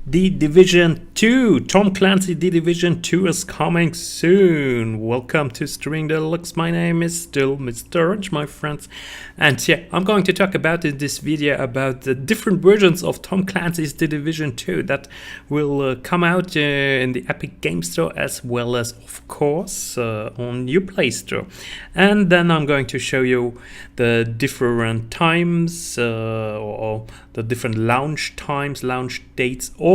The Division 2, Tom Clancy The Division 2 is coming soon. Welcome to Streaming Deluxe. My name is still Mr. Orange, my friends. And yeah, I'm going to talk about in this video about the different versions of Tom Clancy's The Division 2 that will come out in the Epic Game Store, as well as, of course, on your Play Store. And then I'm going to show you the different times or the different launch times, launch dates of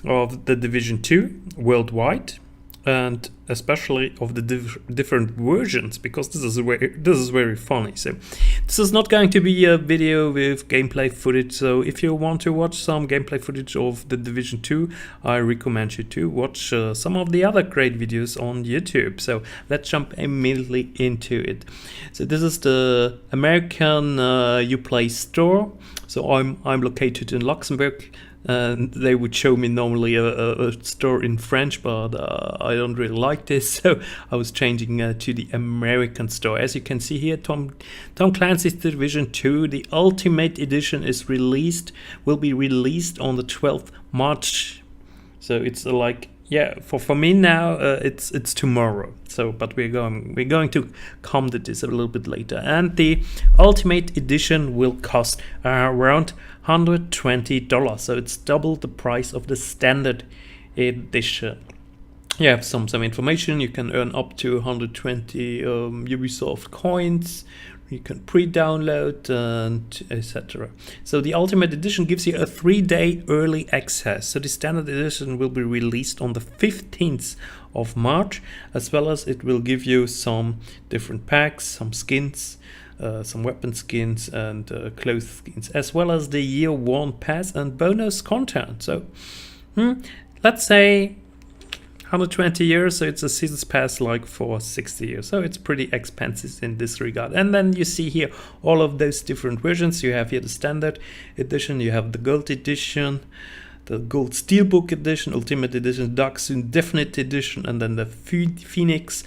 the Division 2 worldwide, and especially of the different versions, because this is very funny. So this is not going to be a video with gameplay footage, so if you want to watch some gameplay footage of the Division 2, I recommend you to watch some of the other great videos on YouTube. So let's jump immediately into it. So this is the American Uplay store. So I'm located in Luxembourg, and they would show me normally a store in French, but I don't really like this, so I was changing to the American store. As you can see here, Tom Clancy's Division 2, the Ultimate Edition will be released on the 12th March. So it's yeah, for me now, it's tomorrow. So, but we're going to come to this a little bit later. And the Ultimate Edition will cost around $120. So it's double the price of the Standard Edition. You have some information. You can earn up to 120 Ubisoft coins. You can pre-download and etc. So the Ultimate Edition gives you a 3-day early access. So the Standard Edition will be released on the 15th of March, as well as it will give you some different packs, some skins, some weapon skins and clothes skins, as well as the year 1 pass and bonus content. So let's say 120 years, so it's a season's pass like for 60 years. So it's pretty expensive in this regard. And then you see here all of those different versions. You have here the Standard Edition, you have the Gold Edition, the Gold Steelbook Edition, Ultimate Edition, Dark Soon Definite Edition, and then the Phoenix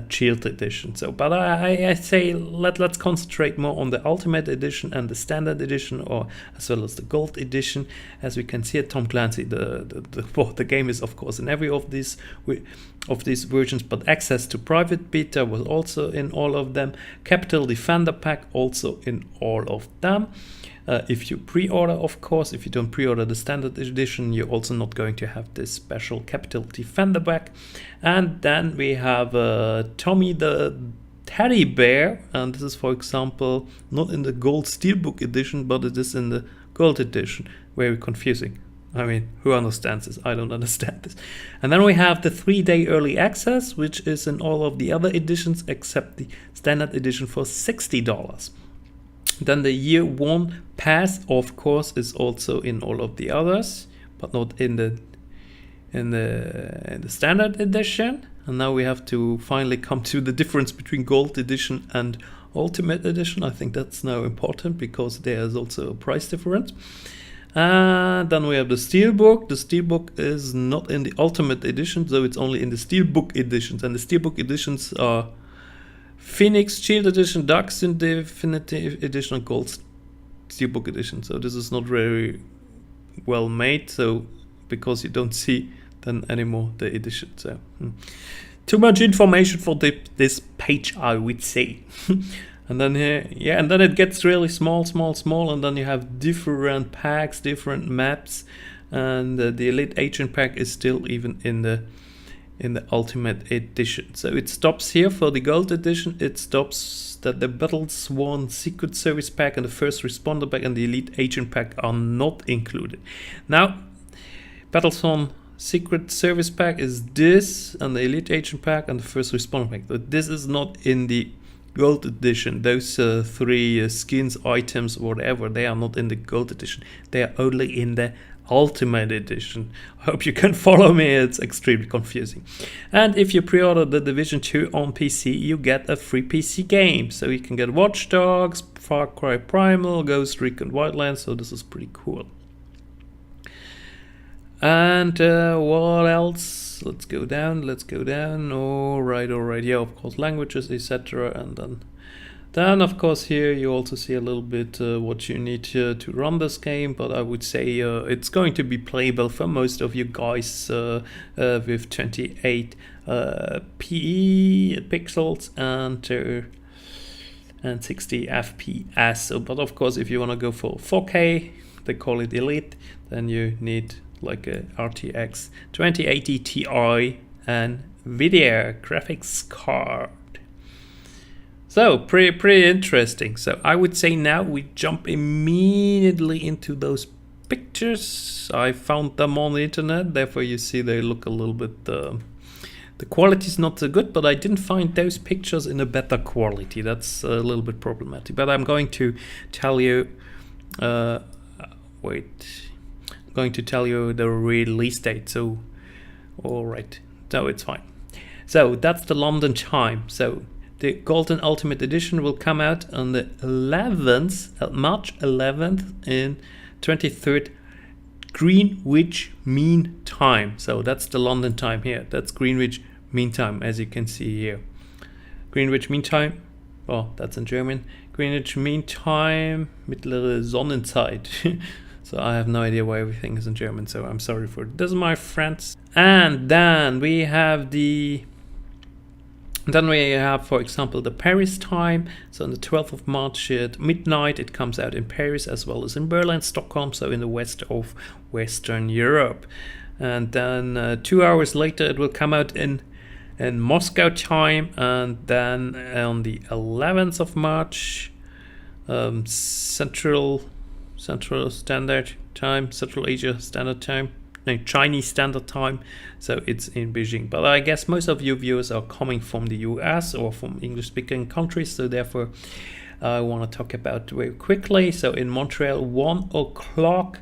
Shield Edition. So, but I say let's concentrate more on the Ultimate Edition and the Standard Edition, or as well as the Gold Edition. As we can see at Tom Clancy, the game is of course in every of these versions, but access to private beta was also in all of them. Capital Defender Pack also in all of them. If you pre-order, of course. If you don't pre-order the Standard Edition, you're also not going to have this special Capital Defender Pack. And then we have Tommy the Teddy Bear, and this is, for example, not in the Gold Steelbook Edition, but it is in the Gold Edition. Very confusing. I mean, who understands this? I don't understand this. And then we have the 3-day early access, which is in all of the other editions except the Standard Edition for $60. Then the year 1 pass, of course, is also in all of the others, but not in the Standard Edition. And now we have to finally come to the difference between Gold Edition and Ultimate Edition. I think that's now important because there is also a price difference. Then we have the Steelbook. The Steelbook is not in the Ultimate Edition, so it's only in the Steelbook editions. And the Steelbook editions are Phoenix Shield Edition, Dark Soon Definitive Edition, and Gold Steelbook Edition. So this is not very well made, so because you don't see then anymore the edition. So too much information for this page, I would say. And then here, yeah, and then it gets really small, and then you have different packs, different maps, and the Elite Agent pack is still even in the Ultimate Edition. So it stops here for the Gold Edition. It stops that the Battle Swan Secret Service pack and the First Responder pack and the Elite Agent pack are not included. Now, Battle Swan Secret Service pack is this, and the Elite Agent pack and the First Responder pack. But this is not in the Gold Edition. Those 3 skins, items, whatever, they are not in the Gold Edition. They are only in the Ultimate Edition. I hope you can follow me, it's extremely confusing. And if you pre-order the Division 2 on PC, you get a free PC game. So you can get Watch Dogs, Far Cry Primal, Ghost Recon Wildlands, so this is pretty cool. And what else? Let's go down. Alright, yeah, of course, languages, etc. And then Then, of course, here you also see a little bit what you need to run this game, but I would say it's going to be playable for most of you guys with 28 PE pixels and 60 FPS. So, but of course, if you want to go for 4K, they call it Elite, then you need like a RTX 2080 Ti and NVIDIA graphics card. So pretty interesting. So I would say now we jump immediately into those pictures. I found them on the internet, therefore you see they look a little bit, the quality is not so good, but I didn't find those pictures in a better quality. That's a little bit problematic. But I'm going to tell you, I'm going to tell you the release date. So, all right, so it's fine. So that's the London time. So the Golden Ultimate Edition will come out on the 11th, March 11th in 23rd Greenwich Mean Time. So that's the London time here. That's Greenwich Mean Time, as you can see here. Greenwich Mean Time. Oh, that's in German. Greenwich Mean Time, mittlere Sonnenzeit. So I have no idea why everything is in German, so I'm sorry for this, my friends. And then we have for example, the Paris time. So on the 12th of March at midnight, it comes out in Paris as well as in Berlin, Stockholm, so in the west of Western Europe. And then 2 hours later, it will come out in Moscow time. And then on the 11th of March, Central Standard Time, Central Asia Standard Time, no, Chinese Standard Time, so it's in Beijing. But I guess most of you viewers are coming from the US or from English-speaking countries, so therefore I want to talk about very quickly. So in Montreal, 1 o'clock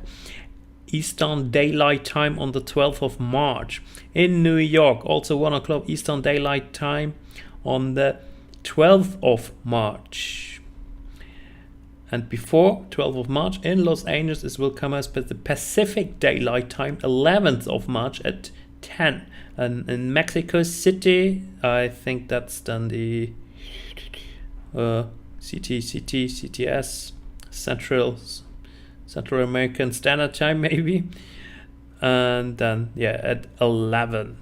Eastern Daylight Time on the 12th of March. In New York, also 1 o'clock Eastern Daylight Time on the 12th of March. And before 12th of March in Los Angeles, this will come as the Pacific Daylight Time, 11th of March at 10. And in Mexico City, I think that's then the CTS, Central American Standard Time maybe. And then, yeah, at 11.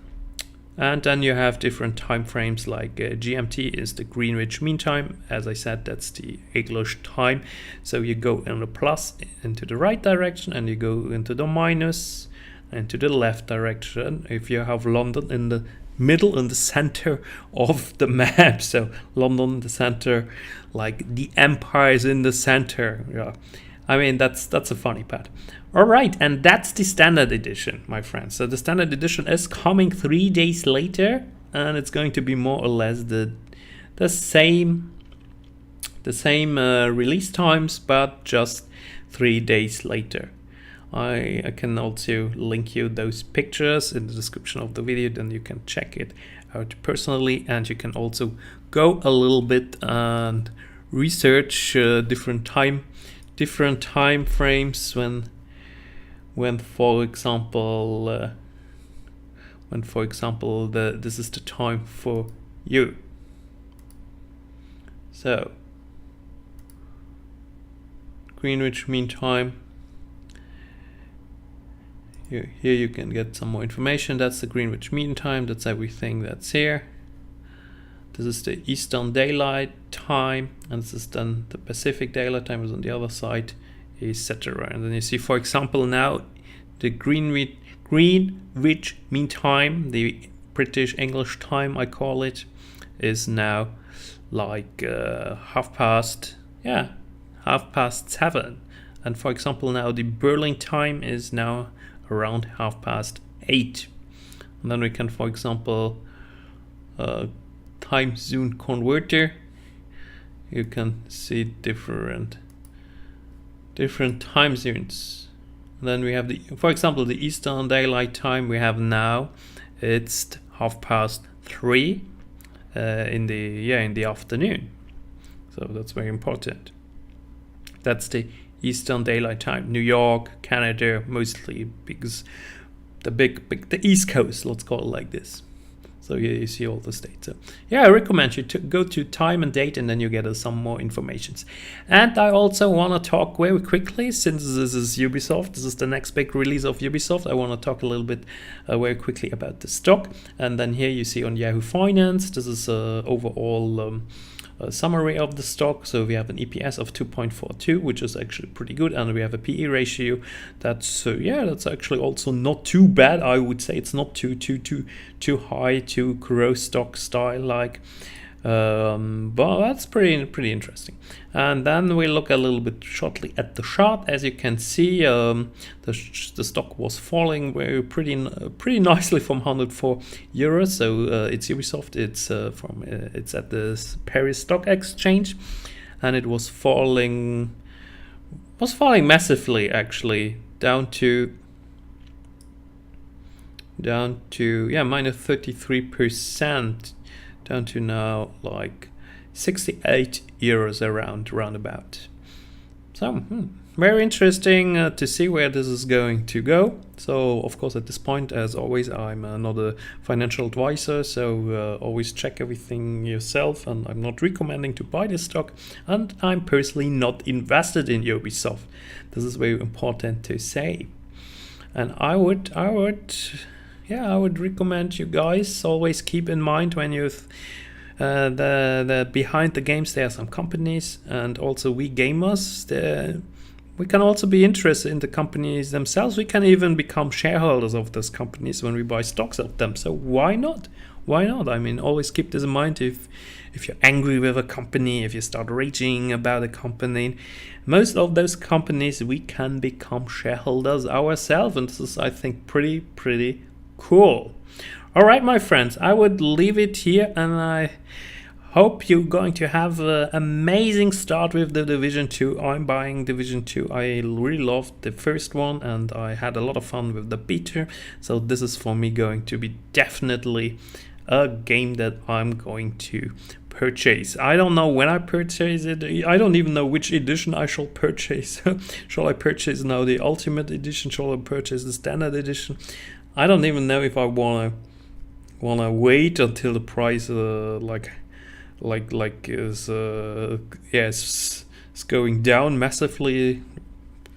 And then you have different time frames, like GMT is the Greenwich Mean Time. As I said, that's the English time. So you go in the plus into the right direction, and you go into the minus into the left direction. If you have London in the middle, in the center of the map, so London the center, like the empire is in the center. Yeah, I mean that's a funny part. All right, and that's the standard edition, my friends. So the standard edition is coming 3 days later, and it's going to be more or less the same release times, but just 3 days later. I can also link you those pictures in the description of the video, then you can check it out personally, and you can also go a little bit and research different time frames when for example this is the time for you. So Greenwich Mean Time, here you can get some more information. That's the Greenwich Mean Time, that's everything that's here. This is the Eastern Daylight Time, and this is then the Pacific Daylight Time is on the other side, etc. And then you see, for example, now the Greenwich Mean Time, the British English time I call it, is now like 7:30. And for example, now the Berlin time is now around 8:30. And then we can, for example, time zone converter, you can see different time zones. Then we have for example, the Eastern Daylight Time we have now, it's 3:30 in the afternoon. So that's very important. That's the Eastern Daylight Time. New York, Canada, mostly, because the East Coast, let's call it like this. So here you see all the states. So yeah, I recommend you to go to time and date, and then you get some more informations. And I also want to talk very quickly, since this is Ubisoft, this is the next big release of Ubisoft, I want to talk a little bit very quickly about the stock. And then here you see on Yahoo Finance, this is overall summary of the stock. So we have an EPS of 2.42, which is actually pretty good, and we have a PE ratio that's that's actually also not too bad. I would say it's not too high, too growth stock style like, but that's pretty interesting. And then we look a little bit shortly at the chart. As you can see, the stock was falling pretty nicely from 104 euros. So it's Ubisoft. It's at the Paris Stock Exchange, and it was falling massively actually down to minus 33%, down to now like 68 euros around about. So very interesting to see where this is going to go. So of course at this point, as always, I'm not a financial advisor, so always check everything yourself, and I'm not recommending to buy this stock, and I'm personally not invested in Ubisoft. This is very important to say. And I would recommend you guys always keep in mind when you the behind the games there are some companies, and also we gamers, we can also be interested in the companies themselves. We can even become shareholders of those companies when we buy stocks of them. So why not? I mean, always keep this in mind. If you're angry with a company, if you start raging about a company, most of those companies we can become shareholders ourselves, and this is, I think, pretty cool. All right, my friends, I would leave it here, and I hope you're going to have an amazing start with the Division 2. I'm buying Division 2. I really loved the first one, and I had a lot of fun with the beta. So this is for me going to be definitely a game that I'm going to purchase. I don't know when I purchase it. I don't even know which edition I shall purchase. Shall I purchase now the Ultimate Edition? Shall I purchase the Standard Edition? I don't even know if I wanna wait until the price is going down massively,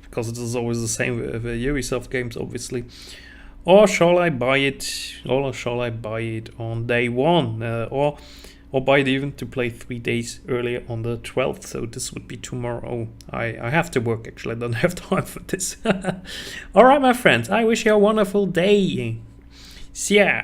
because it is always the same with Ubisoft games, obviously. Or shall I buy it? Or shall I buy it on day one? Or buy it even to play 3 days earlier on the 12th. So this would be tomorrow. I have to work actually. I don't have time for this. All right, my friends. I wish you a wonderful day. See ya.